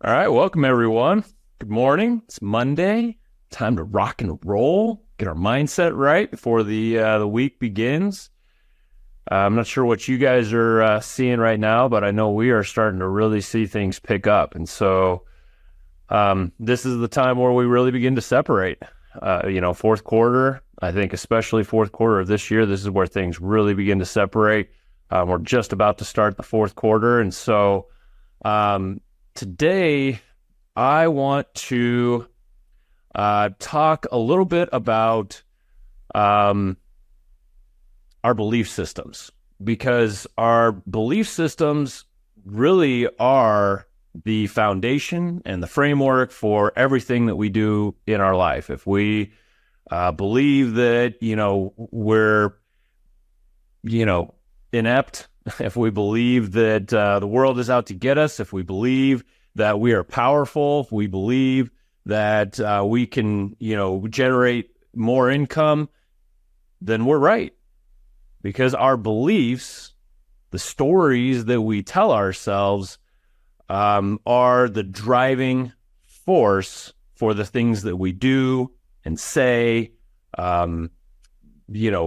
All right, welcome everyone. Good morning. It's Monday. Time to rock and roll. Get our mindset right before the week begins. I'm not sure what you guys are seeing right now, but I know we are starting to really see things pick up, and so this is the time where we really begin to separate. Fourth quarter. I think especially fourth quarter of this year, this is where things really begin to separate. We're just about to start the fourth quarter, and so. Today, I want to talk a little bit about our belief systems, because our belief systems really are the foundation and the framework for everything that we do in our life. If we believe that, we're, inept, if we believe that the world is out to get us, if we believe that we are powerful, if we believe that we can, generate more income, then we're right. Because our beliefs, the stories that we tell ourselves, are the driving force for the things that we do and say.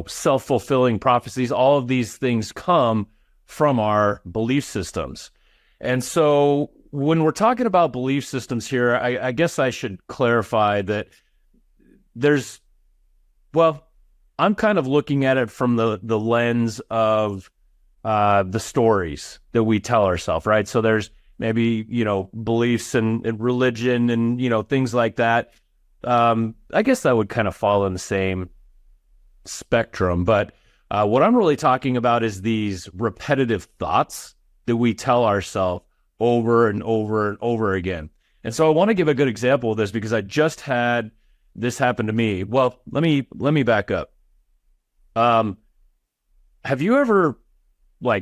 Self-fulfilling prophecies, all of these things come from our belief systems. And so when we're talking about belief systems here, I guess I should clarify that I'm kind of looking at it from the lens of the stories that we tell ourselves, right? So there's maybe, beliefs and religion and, things like that. I guess that would kind of fall in the same spectrum, but what I'm really talking about is these repetitive thoughts that we tell ourselves over and over and over again. And so I want to give a good example of this because I just had this happen to me. Well, let me back up. Have you ever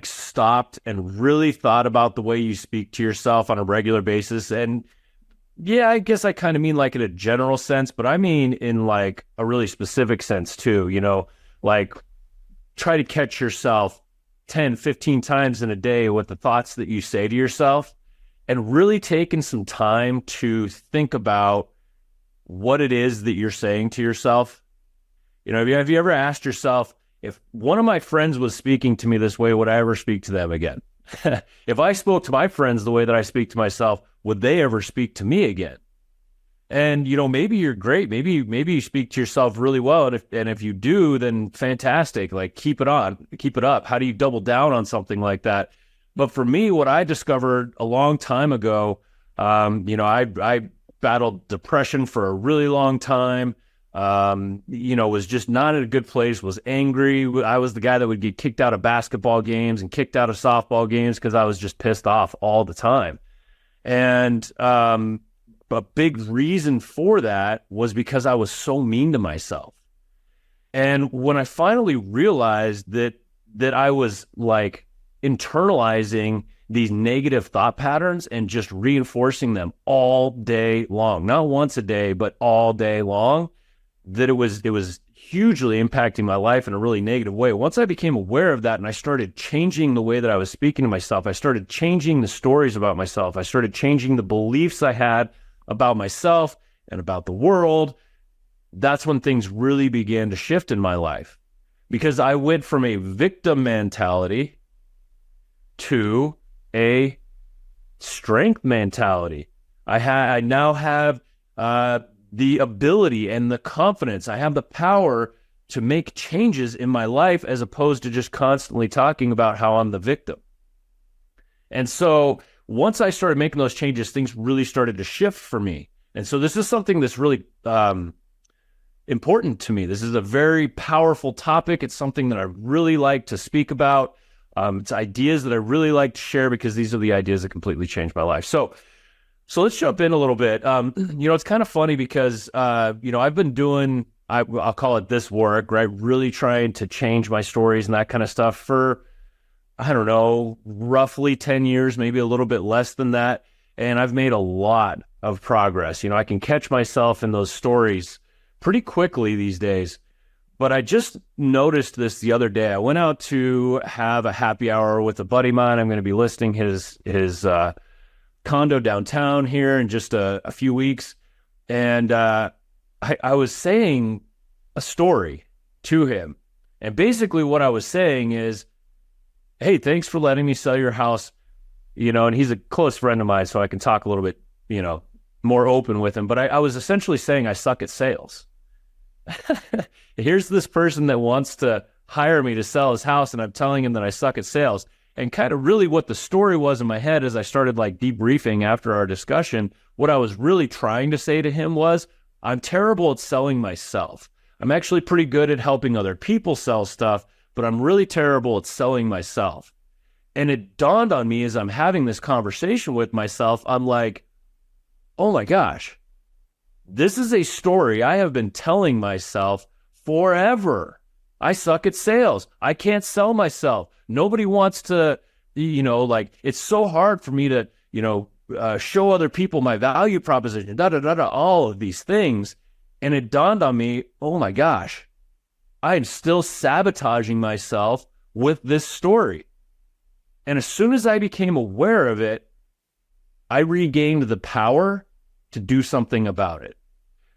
stopped and really thought about the way you speak to yourself on a regular basis? And yeah, I guess I kind of mean in a general sense, but I mean in a really specific sense too, try to catch yourself 10, 15 times in a day with the thoughts that you say to yourself and really taking some time to think about what it is that you're saying to yourself. Have you ever asked yourself, if one of my friends was speaking to me this way, would I ever speak to them again? If I spoke to my friends the way that I speak to myself, would they ever speak to me again? And, maybe you're great. Maybe you speak to yourself really well. And if you do, then fantastic. Keep it up. How do you double down on something like that? But for me, what I discovered a long time ago, I battled depression for a really long time. Was just not in a good place, was angry. I was the guy that would get kicked out of basketball games and kicked out of softball games because I was just pissed off all the time. And a big reason for that was because I was so mean to myself. And when I finally realized that I was internalizing these negative thought patterns and just reinforcing them all day long, not once a day, but all day long, that it was hugely impacting my life in a really negative way. Once I became aware of that and I started changing the way that I was speaking to myself, I started changing the stories about myself. I started changing the beliefs I had about myself and about the world. That's when things really began to shift in my life, because I went from a victim mentality to a strength mentality. I now have the ability and the confidence. I have the power to make changes in my life as opposed to just constantly talking about how I'm the victim. And so once I started making those changes, things really started to shift for me. And so this is something that's really important to me. This is a very powerful topic. It's something that I really like to speak about. It's ideas that I really like to share because these are the ideas that completely changed my life. So let's jump in a little bit. It's kind of funny because, I've been doing, I'll call it this work, right? Really trying to change my stories and that kind of stuff for, I don't know, roughly 10 years, maybe a little bit less than that. And I've made a lot of progress. I can catch myself in those stories pretty quickly these days. But I just noticed this the other day. I went out to have a happy hour with a buddy of mine. I'm going to be listing his condo downtown here in just a few weeks. And I was saying a story to him. And basically what I was saying is, hey, thanks for letting me sell your house. And he's a close friend of mine, so I can talk a little bit, more open with him. But I was essentially saying I suck at sales. Here's this person that wants to hire me to sell his house, and I'm telling him that I suck at sales. And kind of really what the story was in my head as I started like debriefing after our discussion, what I was really trying to say to him was, I'm terrible at selling myself. I'm actually pretty good at helping other people sell stuff, but I'm really terrible at selling myself. And it dawned on me as I'm having this conversation with myself, I'm like, oh my gosh, this is a story I have been telling myself forever. I suck at sales. I can't sell myself. Nobody wants to, it's so hard for me to, show other people my value proposition, all of these things. And it dawned on me, oh my gosh, I am still sabotaging myself with this story. And as soon as I became aware of it, I regained the power to do something about it.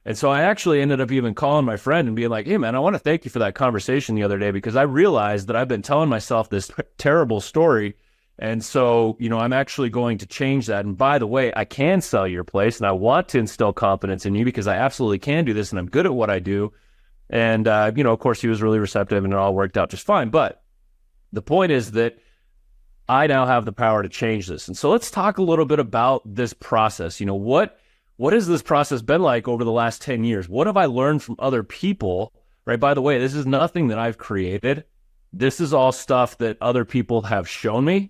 And so I actually ended up even calling my friend and being like, hey, man, I want to thank you for that conversation the other day, because I realized that I've been telling myself this terrible story. And so, I'm actually going to change that. And by the way, I can sell your place, and I want to instill confidence in you because I absolutely can do this, and I'm good at what I do. And, of course, he was really receptive, and it all worked out just fine. But the point is that I now have the power to change this. And so let's talk a little bit about this process. What has this process been like over the last 10 years? What have I learned from other people, right? By the way, this is nothing that I've created. This is all stuff that other people have shown me,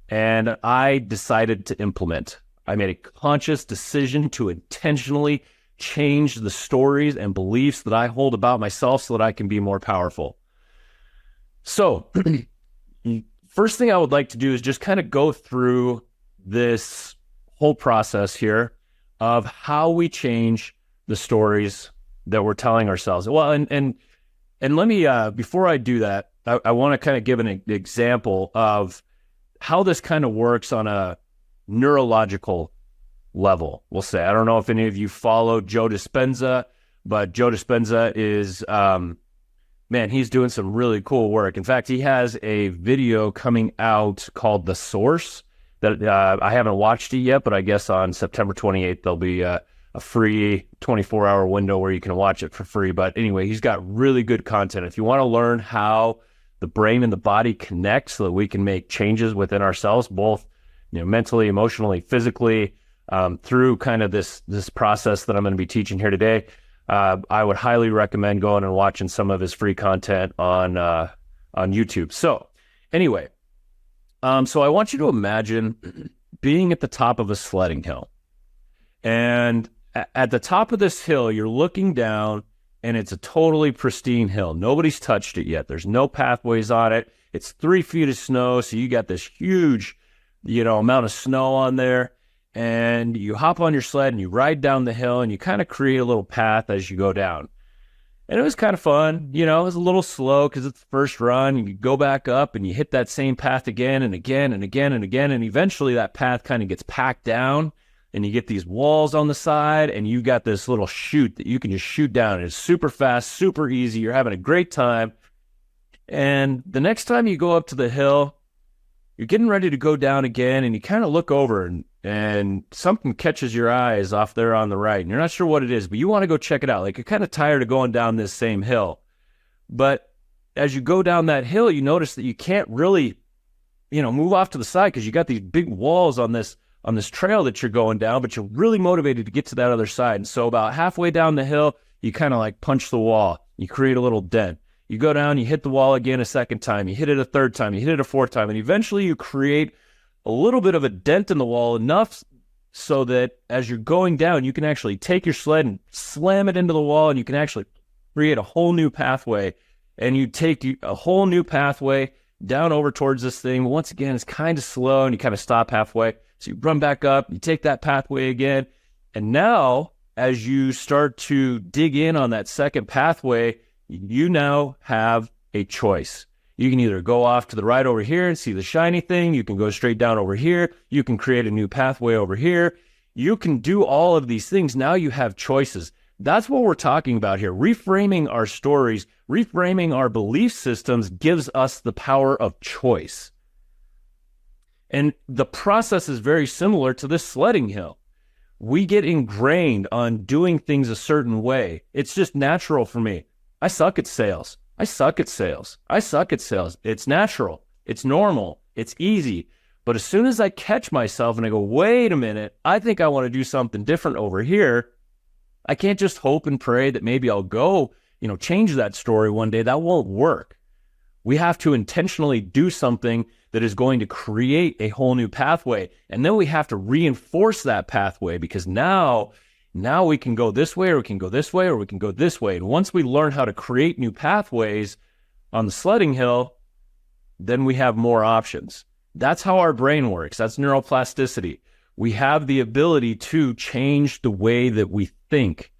and I decided to implement. I made a conscious decision to intentionally change the stories and beliefs that I hold about myself so that I can be more powerful. So, first thing I would like to do is just kind of go through this whole process here of how we change the stories that we're telling ourselves. Well, and let me, before I do that, I want to kind of give an example of how this kind of works on a neurological level, we'll say. I don't know if any of you follow Joe Dispenza, but Joe Dispenza is, he's doing some really cool work. In fact, he has a video coming out called The Source that I haven't watched it yet, but I guess on September 28th, there'll be a free 24-hour window where you can watch it for free. But anyway, he's got really good content. If you want to learn how the brain and the body connect so that we can make changes within ourselves, both mentally, emotionally, physically, through kind of this process that I'm going to be teaching here today, I would highly recommend going and watching some of his free content on YouTube. So anyway, so I want you to imagine being at the top of a sledding hill. And at the top of this hill, you're looking down, and it's a totally pristine hill. Nobody's touched it yet. There's no pathways on it. It's 3 feet of snow, so you got this huge, amount of snow on there. And you hop on your sled and you ride down the hill, and you kind of create a little path as you go down. And it was kind of fun. It was a little slow because it's the first run. And you go back up and you hit that same path again and again and again and again. And eventually that path kind of gets packed down, and you get these walls on the side, and you got this little chute that you can just shoot down. It's super fast, super easy. You're having a great time. And the next time you go up to the hill, you're getting ready to go down again, and you kind of look over, and something catches your eyes off there on the right, and you're not sure what it is, but you want to go check it out. Like, you're kind of tired of going down this same hill. But as you go down that hill, you notice that you can't really, move off to the side because you got these big walls on this trail that you're going down, but you're really motivated to get to that other side. And so about halfway down the hill, you kind of like punch the wall. You create a little dent. You go down, you hit the wall again a second time, you hit it a third time, you hit it a fourth time, and eventually you create a little bit of a dent in the wall, enough so that as you're going down, you can actually take your sled and slam it into the wall, and you can actually create a whole new pathway. And you take a whole new pathway down over towards this thing. Once again, it's kind of slow, and you kind of stop halfway. So you run back up, you take that pathway again, and now as you start to dig in on that second pathway, you now have a choice. You can either go off to the right over here and see the shiny thing. You can go straight down over here. You can create a new pathway over here. You can do all of these things. Now you have choices. That's what we're talking about here. Reframing our stories, reframing our belief systems gives us the power of choice. And the process is very similar to this sledding hill. We get ingrained on doing things a certain way. It's just natural for me. I suck at sales. I suck at sales. I suck at sales. It's natural. It's normal. It's easy. But as soon as I catch myself and I go, wait a minute, I think I want to do something different over here, I can't just hope and pray that maybe I'll go, change that story one day. That won't work. We have to intentionally do something that is going to create a whole new pathway. And then we have to reinforce that pathway, because now we can go this way, or we can go this way, or we can go this way. And once we learn how to create new pathways on the sledding hill, then we have more options. That's how our brain works. That's neuroplasticity. We have the ability to change the way that we think.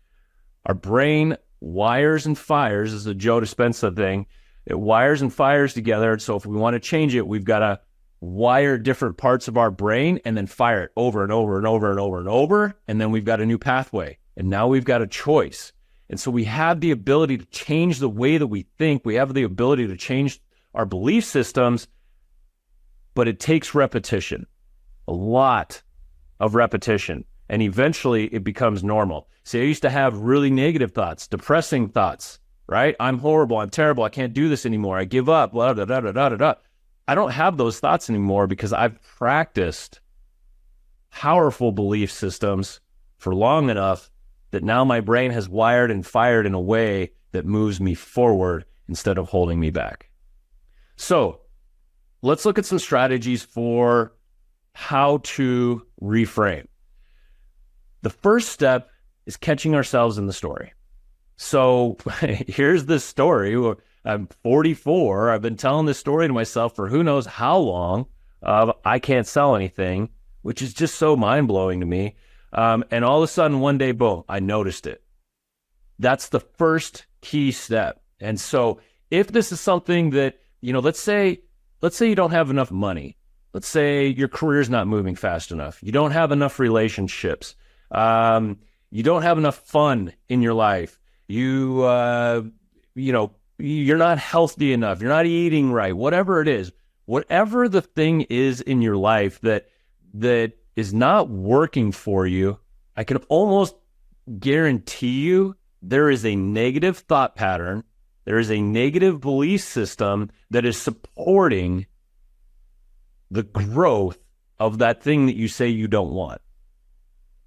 Our brain wires and fires, this is a Joe Dispenza thing. It wires and fires together. And so if we want to change it, we've got to wire different parts of our brain and then fire it over and over and over and over and over. And then we've got a new pathway. And now we've got a choice. And so we have the ability to change the way that we think. We have the ability to change our belief systems, but it takes repetition, a lot of repetition. And eventually it becomes normal. See, I used to have really negative thoughts, depressing thoughts, right? I'm horrible. I'm terrible. I can't do this anymore. I give up. Blah, blah, blah, blah, blah, blah. I don't have those thoughts anymore because I've practiced powerful belief systems for long enough that now my brain has wired and fired in a way that moves me forward instead of holding me back. So let's look at some strategies for how to reframe. The first step is catching ourselves in the story. So here's this story. I'm 44. I've been telling this story to myself for who knows how long. I can't sell anything, which is just so mind-blowing to me. And all of a sudden, one day, boom, I noticed it. That's the first key step. And so if this is something that, let's say you don't have enough money. Let's say your career's not moving fast enough. You don't have enough relationships. You don't have enough fun in your life. You're not healthy enough. You're not eating right. Whatever it is, whatever the thing is in your life that is not working for you, I can almost guarantee you there is a negative thought pattern. There is a negative belief system that is supporting the growth of that thing that you say you don't want.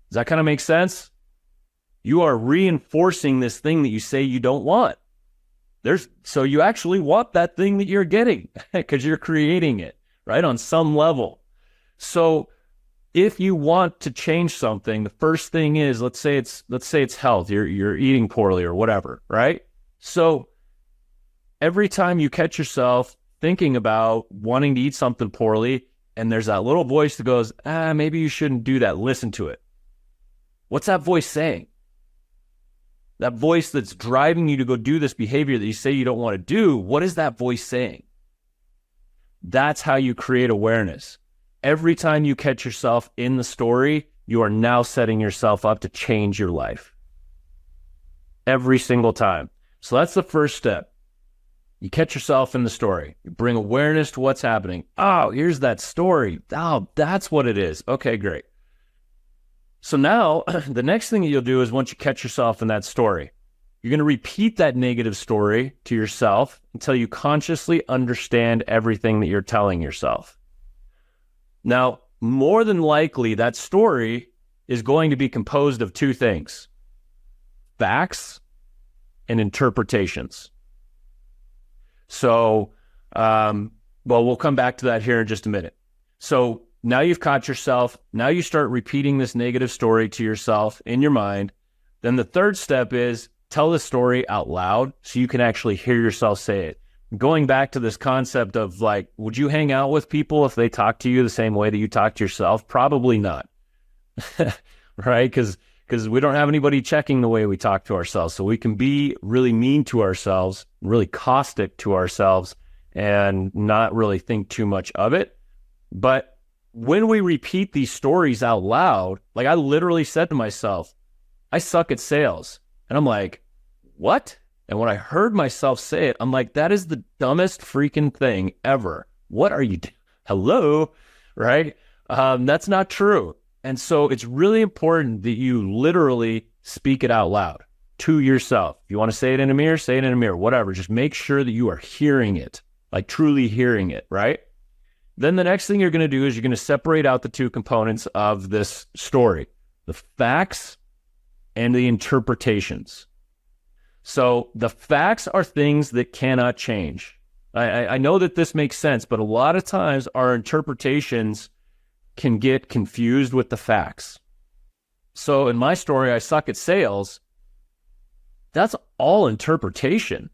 Does that kind of make sense? You are reinforcing this thing that you say you don't want. So you actually want that thing that you're getting because you're creating it, right? On some level. So if you want to change something, the first thing is, let's say it's health. You're eating poorly or whatever, right? So every time you catch yourself thinking about wanting to eat something poorly, and there's that little voice that goes, maybe you shouldn't do that. Listen to it. What's that voice saying? That voice that's driving you to go do this behavior that you say you don't want to do, what is that voice saying? That's how you create awareness. Every time you catch yourself in the story, you are now setting yourself up to change your life. Every single time. So that's the first step. You catch yourself in the story. You bring awareness to what's happening. Oh, here's that story. Oh, that's what it is. Okay, great. So now the next thing that you'll do is once you catch yourself in that story, you're going to repeat that negative story to yourself until you consciously understand everything that you're telling yourself. Now, more than likely, that story is going to be composed of two things: facts and interpretations. So, we'll come back to that here in just a minute. So now you've caught yourself. Now you start repeating this negative story to yourself in your mind. Then the third step is tell the story out loud so you can actually hear yourself say it. Going back to this concept of would you hang out with people if they talk to you the same way that you talk to yourself? Probably not, right? Because we don't have anybody checking the way we talk to ourselves. So we can be really mean to ourselves, really caustic to ourselves, and not really think too much of it. But when we repeat these stories out loud, like I literally said to myself, I suck at sales. And I'm like, what? And when I heard myself say it, I'm like, that is the dumbest freaking thing ever. What are you doing? Hello? Right? That's not true. And so it's really important that you literally speak it out loud to yourself. If you want to say it in a mirror, say it in a mirror, whatever. Just make sure that you are hearing it, like truly hearing it, right? Then the next thing you're going to do is you're going to separate out the two components of this story, the facts and the interpretations. So the facts are things that cannot change. I know that this makes sense, but a lot of times our interpretations can get confused with the facts. So in my story, I suck at sales. That's all interpretation.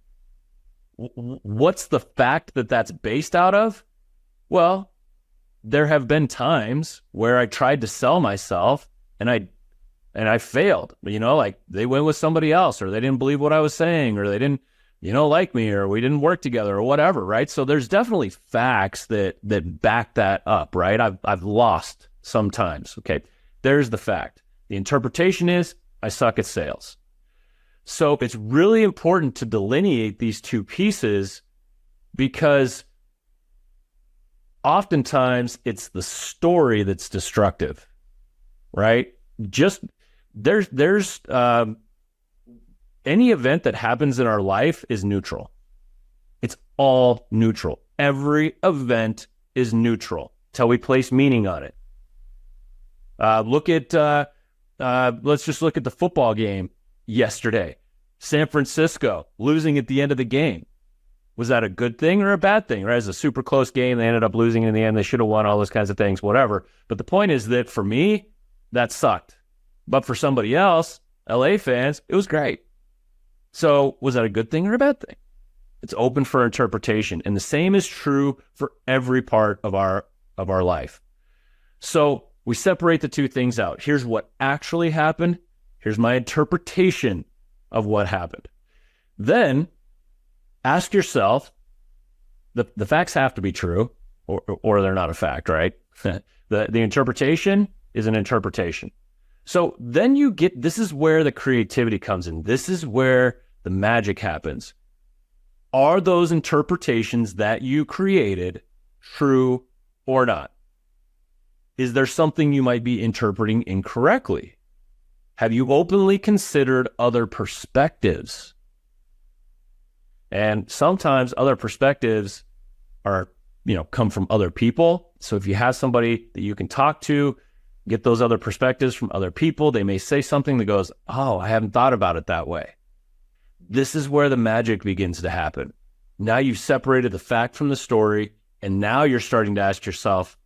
What's the fact that that's based out of? Well, there have been times where I tried to sell myself and I failed. Like they went with somebody else, or they didn't believe what I was saying, or they didn't, like me, or we didn't work together, or whatever, right? So there's definitely facts that back that up, right? I've lost sometimes. Okay, there's the fact. The interpretation is I suck at sales. So it's really important to delineate these two pieces, because oftentimes it's the story that's destructive, right? Just there's any event that happens in our life is neutral. It's all neutral. Every event is neutral until we place meaning on it. Let's just look at the football game yesterday. San Francisco losing at the end of the game. Was that a good thing or a bad thing? Right? It was a super close game. They ended up losing in the end. They should have won, all those kinds of things, whatever. But the point is that for me, that sucked. But for somebody else, LA fans, it was great. So was that a good thing or a bad thing? It's open for interpretation. And the same is true for every part of our life. So we separate the two things out. Here's what actually happened. Here's my interpretation of what happened. Then ask yourself, the facts have to be true, or they're not a fact, right? The interpretation is an interpretation. So then this is where the creativity comes in. This is where the magic happens. Are those interpretations that you created true or not? Is there something you might be interpreting incorrectly? Have you openly considered other perspectives? And sometimes other perspectives are, come from other people. So if you have somebody that you can talk to, get those other perspectives from other people, they may say something that goes, oh, I haven't thought about it that way. This is where the magic begins to happen. Now you've separated the fact from the story, and now you're starting to ask yourself,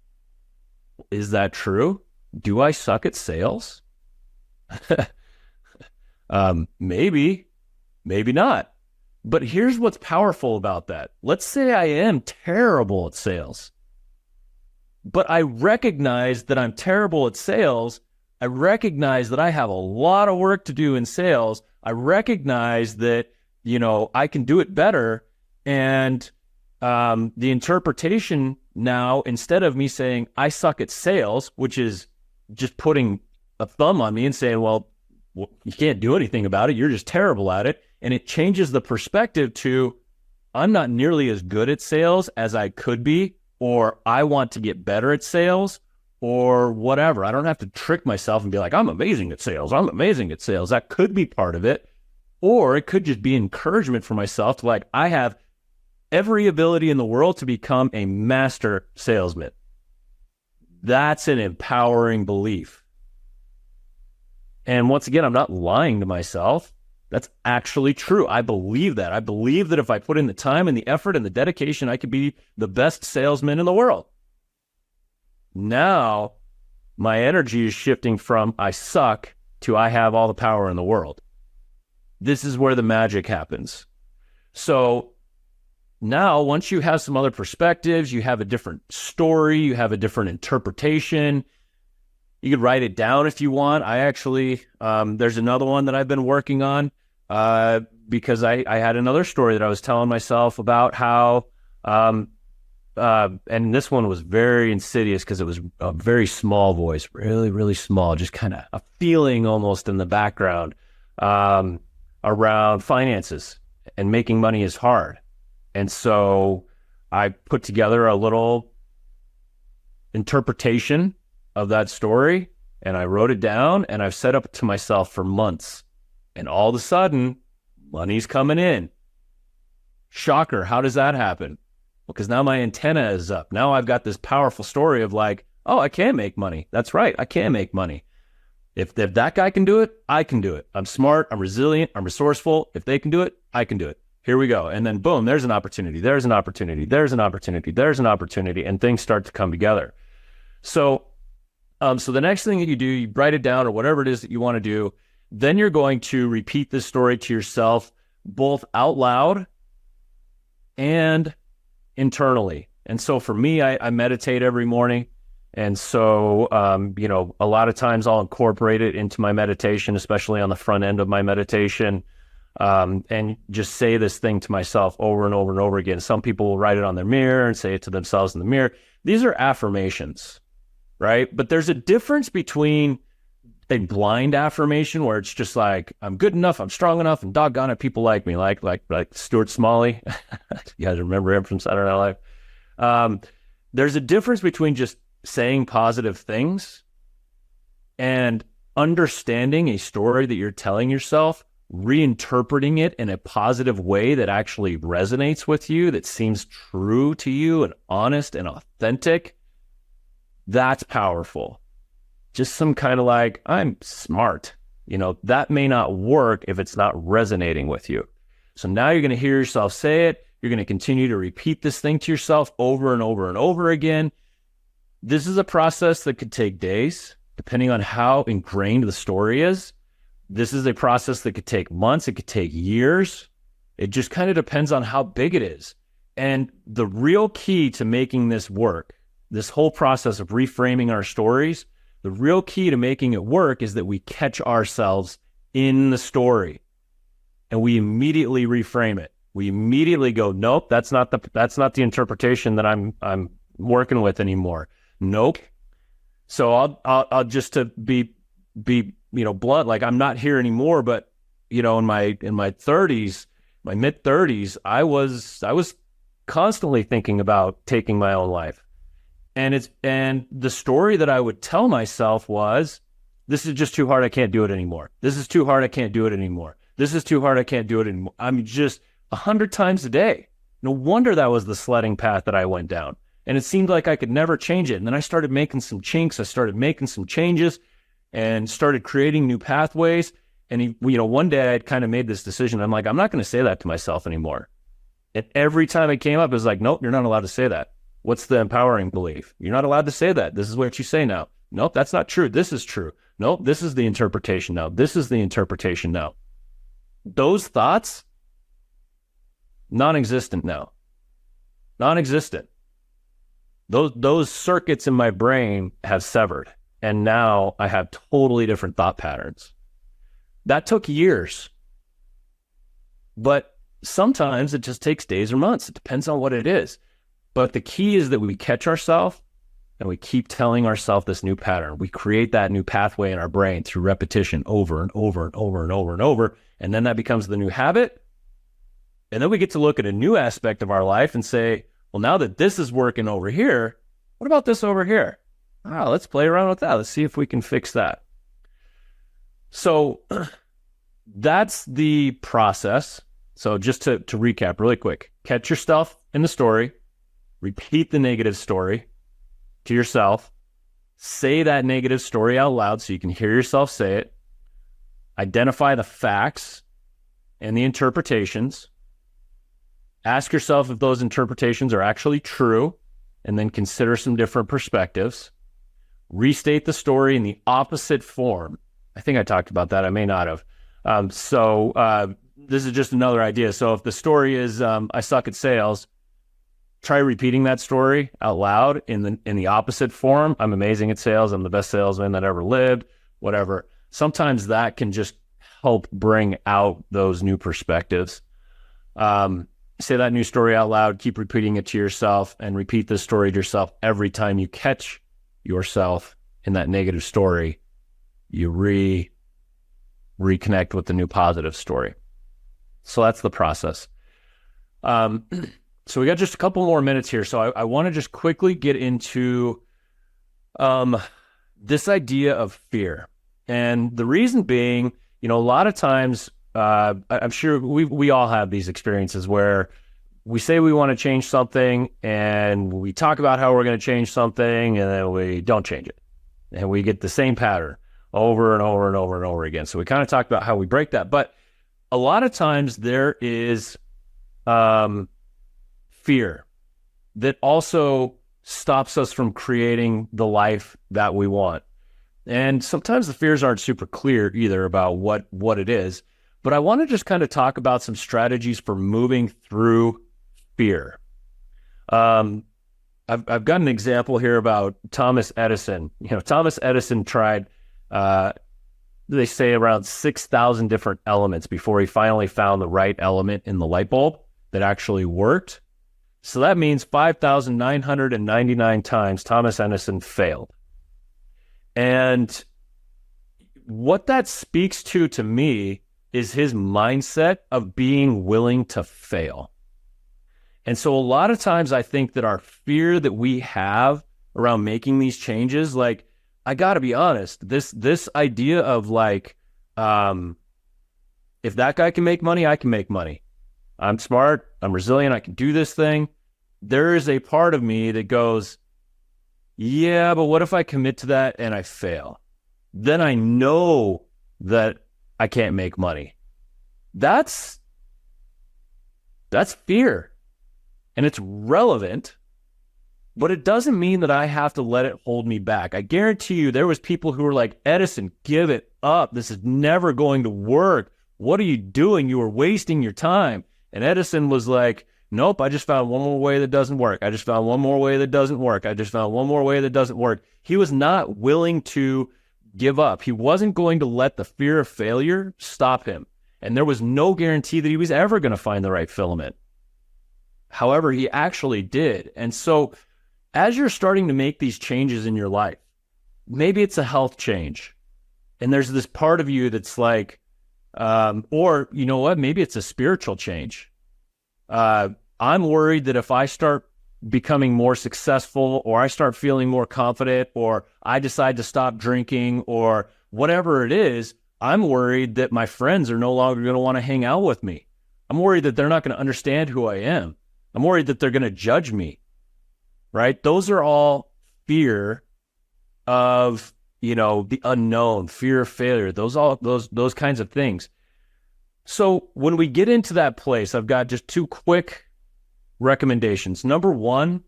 is that true? Do I suck at sales? Maybe not. But here's what's powerful about that. Let's say I am terrible at sales, but I recognize that I'm terrible at sales. I recognize that I have a lot of work to do in sales. I recognize that, I can do it better. And the interpretation now, instead of me saying I suck at sales, which is just putting a thumb on me and saying, well, you can't do anything about it. You're just terrible at it. And it changes the perspective to, I'm not nearly as good at sales as I could be, or I want to get better at sales, or whatever. I don't have to trick myself and be like, I'm amazing at sales. I'm amazing at sales. That could be part of it. Or it could just be encouragement for myself to like, I have every ability in the world to become a master salesman. That's an empowering belief. And once again, I'm not lying to myself. That's actually true. I believe that. I believe that if I put in the time and the effort and the dedication, I could be the best salesman in the world. Now, my energy is shifting from I suck to I have all the power in the world. This is where the magic happens. So now, once you have some other perspectives, you have a different story, you have a different interpretation. You could write it down if you want. I actually, there's another one that I've been working on because I had another story that I was telling myself about how And this one was very insidious because it was a very small voice, really, really small, just kind of a feeling almost in the background, around finances and making money is hard. And so I put together a little interpretation of that story and I wrote it down and I've set up to myself for months. And all of a sudden, money's coming in. Shocker. How does that happen? Well, because now my antenna is up. Now I've got this powerful story of like, oh, I can make money. That's right. I can make money. If that guy can do it, I can do it. I'm smart. I'm resilient. I'm resourceful. If they can do it, I can do it. Here we go. And then boom, there's an opportunity. There's an opportunity. There's an opportunity. There's an opportunity. And things start to come together. So the next thing that you do, you write it down or whatever it is that you want to do. Then you're going to repeat this story to yourself, both out loud and internally. And so for me, I meditate every morning. And so, a lot of times I'll incorporate it into my meditation, especially on the front end of my meditation, and just say this thing to myself over and over and over again. Some people will write it on their mirror and say it to themselves in the mirror. These are affirmations, right? But there's a difference between a blind affirmation where it's just like, I'm good enough, I'm strong enough, and doggone it, people like me, like Stuart Smalley. You guys remember him from Saturday Night Live? There's a difference between just saying positive things and understanding a story that you're telling yourself, reinterpreting it in a positive way that actually resonates with you, that seems true to you and honest and authentic. That's powerful. Just some kind of like, I'm smart. That may not work if it's not resonating with you. So now you're going to hear yourself say it. You're going to continue to repeat this thing to yourself over and over and over again. This is a process that could take days, depending on how ingrained the story is. This is a process that could take months. It could take years. It just kind of depends on how big it is. And the real key to making this work, this whole process of reframing our stories, the real key to making it work is that we catch ourselves in the story and we immediately reframe it. We immediately go, nope, that's not the interpretation that I'm working with anymore. Nope. So I'll just to be blunt, like I'm not here anymore, but in my 30s, my mid 30s, I was constantly thinking about taking my own life. And the story that I would tell myself was, this is just too hard, I can't do it anymore. This is too hard, I can't do it anymore. This is too hard, I can't do it anymore. I'm just 100 times a day. No wonder that was the sledding path that I went down. And it seemed like I could never change it. And then I started making some chinks. I started making some changes and started creating new pathways. And one day I had kind of made this decision. I'm like, I'm not going to say that to myself anymore. And every time it came up, it was like, nope, you're not allowed to say that. What's the empowering belief? You're not allowed to say that. This is what you say now. Nope, that's not true. This is true. Nope, this is the interpretation now. This is the interpretation now. Those thoughts, non-existent now. Non-existent. Those circuits in my brain have severed. And now I have totally different thought patterns. That took years. But sometimes it just takes days or months. It depends on what it is. But the key is that we catch ourselves and we keep telling ourselves this new pattern. We create that new pathway in our brain through repetition over and over and over and over and over. And then that becomes the new habit. And then we get to look at a new aspect of our life and say, well, now that this is working over here, what about this over here? Let's play around with that. Let's see if we can fix that. So that's the process. So just to recap really quick, catch yourself in the story, repeat the negative story to yourself, say that negative story out loud so you can hear yourself say it, identify the facts and the interpretations, ask yourself if those interpretations are actually true, and then consider some different perspectives. Restate the story in the opposite form. I think I talked about that. I may not have. This is just another idea. So if the story is I suck at sales, try repeating that story out loud in the opposite form. I'm amazing at sales. I'm the best salesman that ever lived, whatever. Sometimes that can just help bring out those new perspectives. say that new story out loud, keep repeating it to yourself, and repeat this story to yourself every time you catch yourself in that negative story. You reconnect with the new positive story. So that's the process. So we got just a couple more minutes here. So I want to just quickly get into this idea of fear. And the reason being, a lot of times, I'm sure we all have these experiences where we say we want to change something and we talk about how we're going to change something and then we don't change it. And we get the same pattern over and over and over and over again. So we kind of talked about how we break that. But a lot of times there is fear that also stops us from creating the life that we want. And sometimes the fears aren't super clear either about what it is. But I want to just kind of talk about some strategies for moving through fear. I've got an example here about Thomas Edison. Thomas Edison tried, they say, around 6,000 different elements before he finally found the right element in the light bulb that actually worked. So that means 5,999 times Thomas Edison failed. And what that speaks to me is his mindset of being willing to fail. And so a lot of times I think that our fear that we have around making these changes, like, I got to be honest, this idea of like, if that guy can make money, I can make money. I'm smart, I'm resilient, I can do this thing. There is a part of me that goes, yeah, but what if I commit to that and I fail? Then I know that I can't make money. That's fear. And it's relevant, but it doesn't mean that I have to let it hold me back. I guarantee you there was people who were like, Edison, give it up. This is never going to work. What are you doing? You are wasting your time. And Edison was like, nope, I just found one more way that doesn't work. I just found one more way that doesn't work. I just found one more way that doesn't work. He was not willing to give up. He wasn't going to let the fear of failure stop him. And there was no guarantee that he was ever going to find the right filament. However, he actually did. And so as you're starting to make these changes in your life, maybe it's a health change. And there's this part of you that's like, or you know what, maybe it's a spiritual change. I'm worried that if I start becoming more successful, or I start feeling more confident, or I decide to stop drinking, or whatever it is, I'm worried that my friends are no longer going to want to hang out with me. I'm worried that they're not going to understand who I am. I'm worried that they're going to judge me, right? Those are all fear of, the unknown, fear of failure, those kinds of things. So when we get into that place, I've got just two quick recommendations. Number one,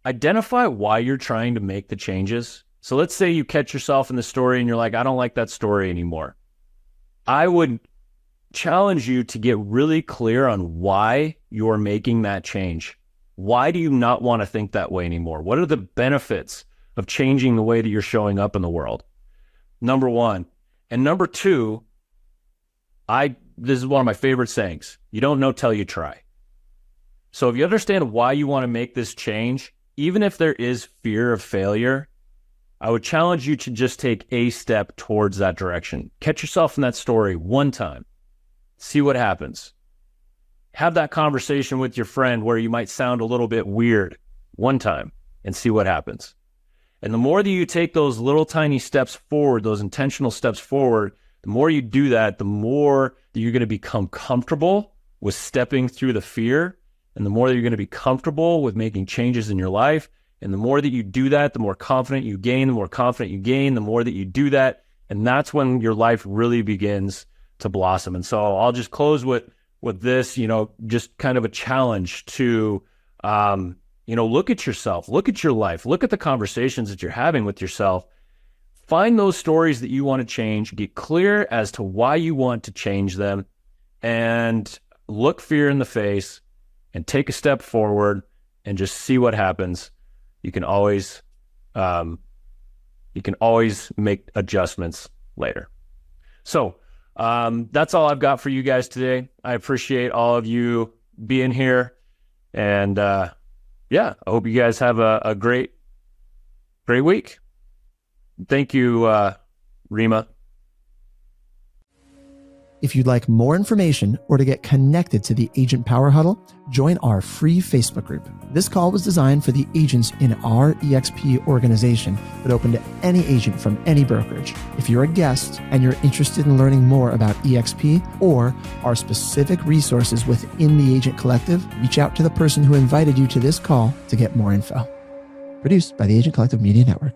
identify why you're trying to make the changes. So let's say you catch yourself in the story and you're like, I don't like that story anymore. I would challenge you to get really clear on why you're making that change. Why do you not want to think that way anymore? What are the benefits of changing the way that you're showing up in the world? Number one. And number two, this is one of my favorite sayings. You don't know till you try. So if you understand why you want to make this change, even if there is fear of failure, I would challenge you to just take a step towards that direction. Catch yourself in that story one time. See what happens. Have that conversation with your friend where you might sound a little bit weird one time and see what happens. And the more that you take those little tiny steps forward, those intentional steps forward, the more you do that, the more that you're going to become comfortable with stepping through the fear, and the more that you're going to be comfortable with making changes in your life. And the more that you do that, the more confident you gain, the more confident you gain, the more that you do that. And that's when your life really begins to blossom. And so I'll just close with this, just kind of a challenge to, look at yourself, look at your life, look at the conversations that you're having with yourself. Find those stories that you want to change, get clear as to why you want to change them, and look fear in the face and take a step forward and just see what happens. You can always make adjustments later. So that's all I've got for you guys today. I appreciate all of you being here. And yeah, I hope you guys have a great week. Thank you, Rima. If you'd like more information or to get connected to the Agent Power Huddle, join our free Facebook group. This call was designed for the agents in our EXP organization, but open to any agent from any brokerage. If you're a guest and you're interested in learning more about EXP or our specific resources within the Agent Collective, reach out to the person who invited you to this call to get more info. Produced by the Agent Collective Media Network.